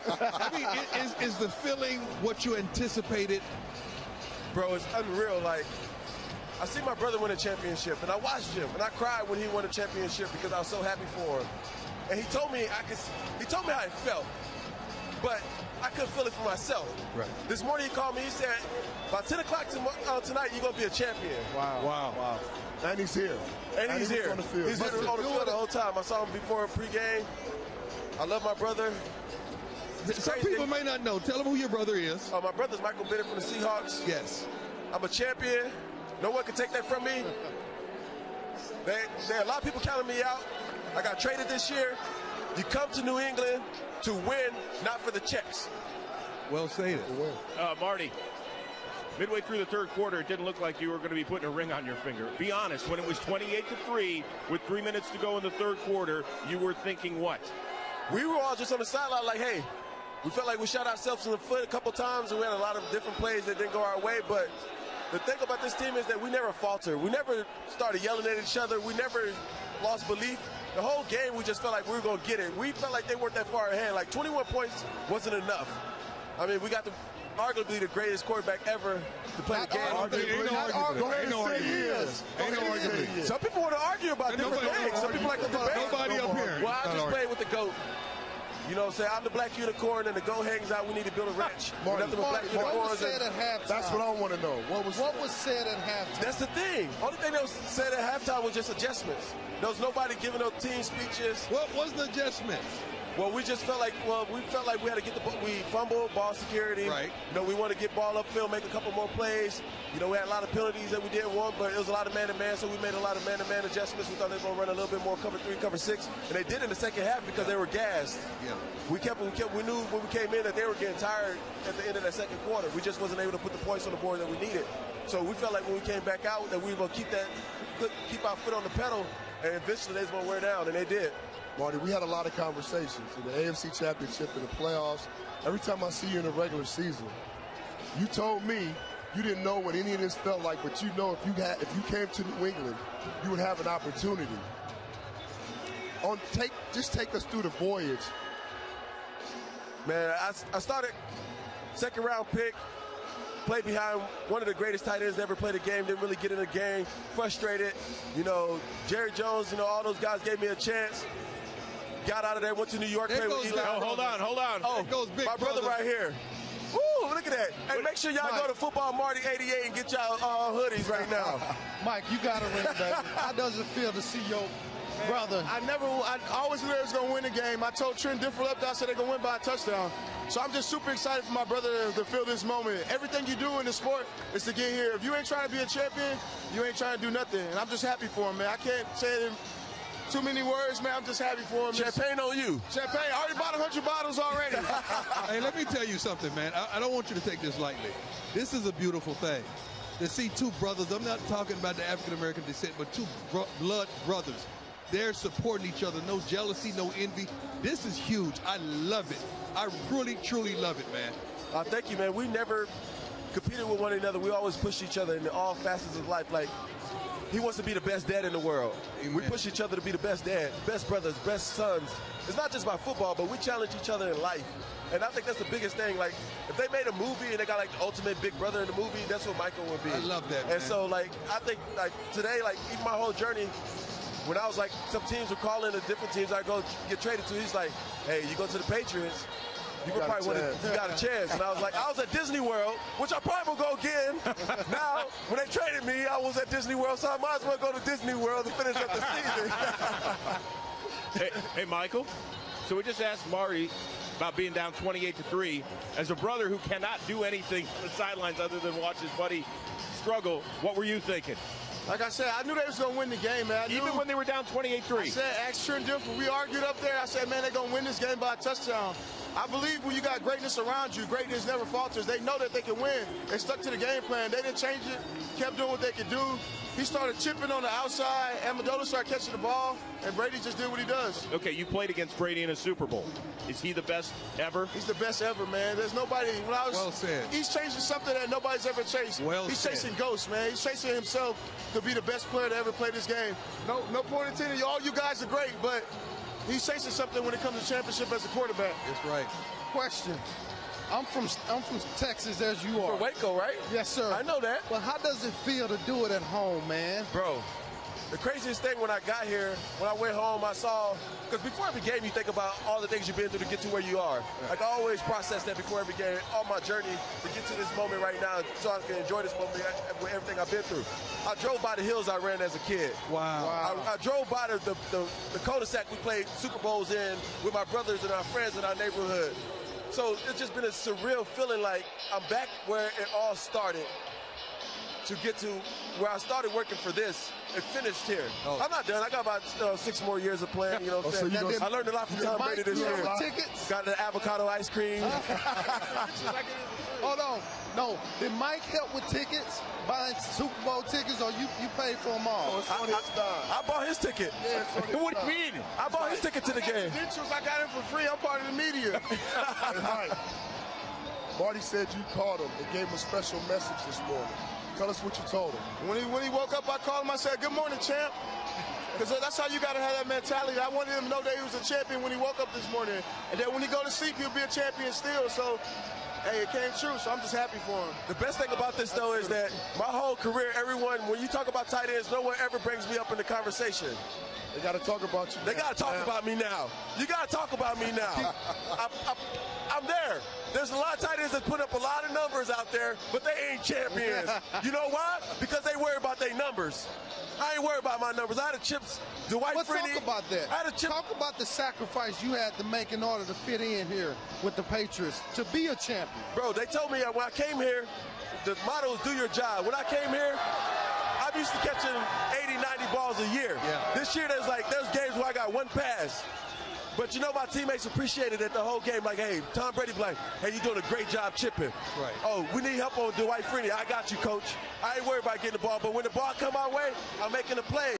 I mean, is the feeling what you anticipated? Bro, it's unreal. Like, I see my brother win a championship, and I watched him, and I cried when he won a championship because I was so happy for him. And he told me he told me how it felt, but I couldn't feel it for myself. Right. This morning he called me. He said, "By 10 o'clock tonight, you're gonna be a champion." Wow. And he's here. And he's here. On the field. He's on the field the whole time. I saw him before pregame. I love my brother. Some people may not know. Tell them who your brother is. My brother's Michael Bennett from the Seahawks. Yes. I'm a champion. No one can take that from me. There are a lot of people counting me out. I got traded this year. You come to New England to win, not for the checks. Well stated. Marty, midway through the third quarter, it didn't look like you were going to be putting a ring on your finger. Be honest, when it was 28-3 with 3 minutes to go in the third quarter, you were thinking what? We were all just on the sideline like, hey, we felt like we shot ourselves in the foot a couple times, and we had a lot of different plays that didn't go our way, but the thing about this team is that we never falter. We never started yelling at each other. We never lost belief. The whole game, we just felt like we were going to get it. We felt like they weren't that far ahead. Like, 21 points wasn't enough. I mean, we got arguably the greatest quarterback ever to play the game. Ain't no argument. Some people want to argue about different things. Some people like to debate. Nobody up here. Well, I just played with the GOAT. You know what I'm saying? I'm the black unicorn, and the GOAT hangs out. We need to build a ranch. Marty, black what was said at halftime? That's what I want to know. What was said at halftime? That's the thing. Only thing that was said at halftime was just adjustments. There was nobody giving no team speeches. What was the adjustment? Well, we felt like we had to get the ball. We fumbled, ball security. Right. You know, we want to get ball upfield, make a couple more plays. You know, we had a lot of penalties that we didn't want, but it was a lot of man-to-man, so we made a lot of man-to-man adjustments. We thought they were going to run a little bit more cover 3, cover 6, and they did in the second half because they were gassed. Yeah. We knew when we came in that they were getting tired at the end of that second quarter. We just wasn't able to put the points on the board that we needed. So we felt like when we came back out that we were going to keep our foot on the pedal, and eventually they was going to wear down, and they did. Marty, we had a lot of conversations in the AFC Championship and the playoffs. Every time I see you in the regular season, you told me you didn't know what any of this felt like, but you know if you came to New England, you would have an opportunity. Just take us through the voyage. Man, I started second round pick, played behind one of the greatest tight ends that ever played a game, didn't really get in the game, frustrated. You know, Jerry Jones, you know, all those guys gave me a chance. Got out of there, went to New York, played with Eli. Oh, hold on. Oh, my brother right here. Woo, look at that. Hey, make sure y'all go to Football Marty 88 and get y'all hoodies right now. Mike, you got to ring, baby. How does it feel to see your brother? I always knew they was going to win the game. I told Trent Different up there, I said they're going to win by a touchdown. So I'm just super excited for my brother to feel this moment. Everything you do in the sport is to get here. If you ain't trying to be a champion, you ain't trying to do nothing. And I'm just happy for him, man. I can't say it in too many words, man. I'm just happy for him. Champagne on you. Champagne. I already bought 100 bottles already. Hey, let me tell you something, man. I don't want you to take this lightly. This is a beautiful thing. To see two brothers, I'm not talking about the African-American descent, but two blood brothers. They're supporting each other. No jealousy, no envy. This is huge. I love it. I really, truly love it, man. Thank you, man. We never competed with one another. We always pushed each other in all facets of life. Like, he wants to be the best dad in the world. Amen. We push each other to be the best dad, best brothers, best sons. It's not just about football, but we challenge each other in life. And I think that's the biggest thing. Like, if they made a movie and they got, like, the ultimate big brother in the movie, that's what Michael would be. I love that, man. And so, like, I think, like, today, like, even my whole journey, when I was, like, some teams were calling the different teams I go get traded to, he's like, hey, you go to the Patriots, you got a chance. And I was like, I was at Disney World, which I probably will go again. Now, when they traded me, I was at Disney World, so I might as well go to Disney World to finish up the season. Hey, Michael, so we just asked Marty about being down 28-3. As a brother who cannot do anything on the sidelines other than watch his buddy struggle, what were you thinking? Like I said, I knew they was going to win the game, man. Even when they were down 28-3. I said, ask Trent Different. We argued up there. I said, man, they're going to win this game by a touchdown. I believe when you got greatness around you, greatness never falters. They know that they can win. They stuck to the game plan. They didn't change it, kept doing what they could do. He started chipping on the outside. Amendola started catching the ball, and Brady just did what he does. Okay, you played against Brady in a Super Bowl. Is he the best ever? He's the best ever, man. There's nobody. Well said. He's chasing something that nobody's ever chased. He's chasing ghosts, man. He's chasing himself to be the best player to ever play this game. No pun intended. All you guys are great, but he's chasing something when it comes to championship as a quarterback. That's right. Question. I'm from Texas, as you are. For Waco, right? Yes, sir. I know that. But how does it feel to do it at home, man? Bro, the craziest thing when I got here, when I went home, I saw, because before every game you think about all the things you've been through to get to where you are. Right. Like I always process that before every game, all my journey to get to this moment right now so I can enjoy this moment with everything I've been through. I drove by the hills I ran as a kid. Wow. I drove by the cul-de-sac we played Super Bowls in with my brothers and our friends in our neighborhood. So it's just been a surreal feeling like I'm back where it all started to get to where I started working for this and finished here. Oh. I'm not done. I got about 6 more years of playing, you know what I'm saying? I learned a lot from Tom Brady this year. Tickets? Got the avocado ice cream. Hold on. No, did Mike help with tickets, buying Super Bowl tickets, or you paid for them all? I bought his ticket. Yeah, What do you mean? I bought his ticket to the game. Credentials, I got him for free. I'm part of the media. Hey, Mike, Marty said you called him and gave him a special message this morning. Tell us what you told him. When he woke up, I called him. I said, "Good morning, champ." Because that's how you got to have that mentality. I wanted him to know that he was a champion when he woke up this morning. And that when he go to sleep, he'll be a champion still. So, hey, it came true. So I'm just happy for him. The best thing about this, though, is that my whole career, everyone, when you talk about tight ends, no one ever brings me up in the conversation. They got to talk about you. They got to talk about me now. You got to talk about me now. I'm there. There's a lot of tight ends that put up a lot of numbers out there, but they ain't champions. You know why? Because they worry about their numbers. I ain't worried about my numbers. I had a chips. Dwight Freeney. Talk about that. I had a chip. Talk about the sacrifice you had to make in order to fit in here with the Patriots to be a champion. Bro, they told me when I came here, the motto is do your job. When I came here, I'm used to catching 80, 90 balls a year. Yeah. This year, there's games where I got one pass. But you know, my teammates appreciated it the whole game. Like, hey, Tom Brady be like, hey, you're doing a great job chipping. Right. Oh, we need help on Dwight Freeney. I got you, coach. I ain't worried about getting the ball. But when the ball come our way, I'm making a play.